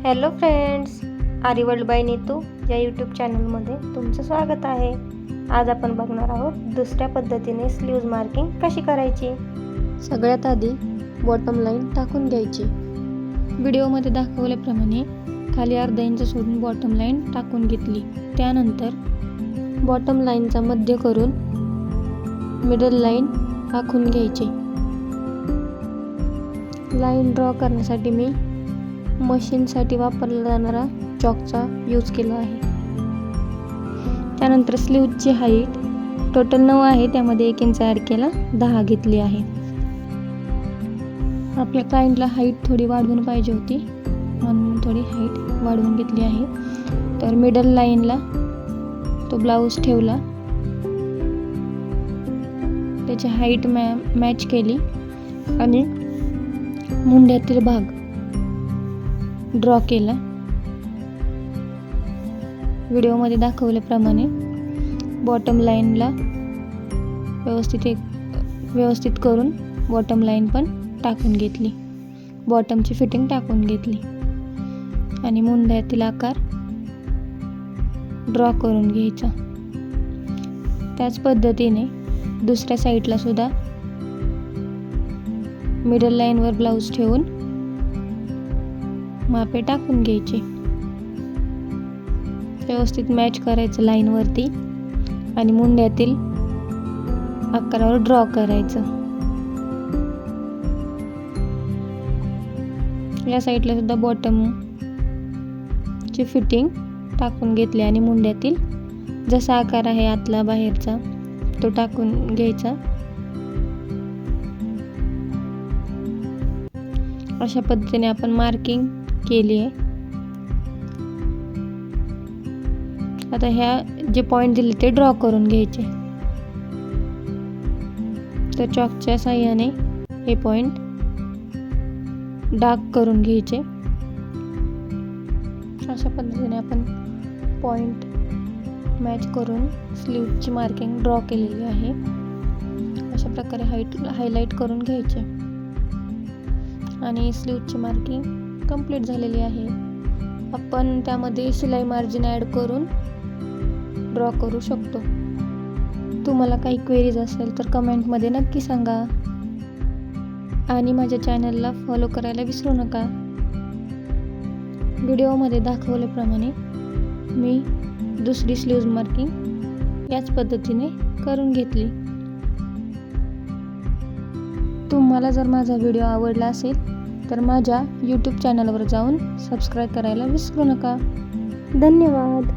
Hello friends, आरी world by Neetu या YouTube चॅनलमध्ये तुमचं स्वागत आहे। आज आपण बघणार आहोत दुसऱ्या पद्धतीने स्लीव्ज मार्किंग कशी करायची। सगळ्यात आधी बॉटम लाईन टाकून घ्यायची। व्हिडिओमध्ये दाखवल्याप्रमाणे खाली अर्धा इंच सोडून बॉटम लाईन टाकून घेतली। त्यानंतर बॉटम लाईनचा मध्य करून मिडल लाईन आखून घ्यायची। लाईन ड्रॉ करण्यासाठी मी मशीनसाठी वापरला जाणारा चॉकचा यूज केला आहे। त्यानंतर स्लीव्हची हाईट टोटल 9 आहे, त्यामध्ये 1 इंच ॲड केला, 10 घेतली आहे। आपल्या क्लायंटला हाईट थोडी वाढवून पाहिजे होती म्हणून थोडी हाईट वाढवून घेतली आहे। तर मिडल लाईनला तो ब्लाऊज ठेवला, त्याची हाईट मॅच केली आणि मुंड्यातील भाग ड्रॉ केला। व्हिडिओमध्ये दाखवल्याप्रमाणे बॉटम लाईनला व्यवस्थित करून बॉटम लाईन पण टाकून घेतली, बॉटमची फिटिंग टाकून घेतली आणि मुंड्यातील आकार ड्रॉ करून घ्यायचा। त्याच पद्धतीने दुसऱ्या साईडला सुद्धा मिडल लाईनवर ब्लाऊज ठेवून मापे टाकून घ्यायचे, व्यवस्थित मॅच करायचं लाईनवरती आणि मुंड्यातील आकारावर ड्रॉ करायचं। या साईडला सुद्धा बॉटमची फिटिंग टाकून घेतली आणि मुंड्यातील जसा आकार आहे आतला बाहेरचा तो टाकून घ्यायचा। अशा पद्धतीने आपण मार्किंग केली आहे। आता ह्या जे पॉइंट दिले ते ड्रॉ करून घ्यायचे। तर चॉकच्या साहाय्याने हे पॉइंट डार्क करून घ्यायचे। अशा पद्धतीने आपण पॉइंट मॅच करून स्लीव्हची मार्किंग ड्रॉ केलेली आहे। अशा प्रकारे हायलाइट करून घ्यायचे आणि स्लीव्हची मार्किंग कंप्लीट झालेली आहे। आपण त्यामध्ये शिलाई मार्जिन ॲड करून ड्रॉ करू शकतो। तुम्हाला काही क्वेरीज असेल तर कमेंटमध्ये नक्की सांगा आणि माझ्या चॅनलला फॉलो करायला विसरू नका। व्हिडिओमध्ये दाखवल्याप्रमाणे मी दुसरी स्लीव्ज मार्किंग याच पद्धतीने करून घेतली। तुम्हाला जर माझा व्हिडिओ आवडला असेल तर माझ्या यूट्यूब चॅनलवर जाऊन सबस्क्राईब करायला विसरू नका। धन्यवाद।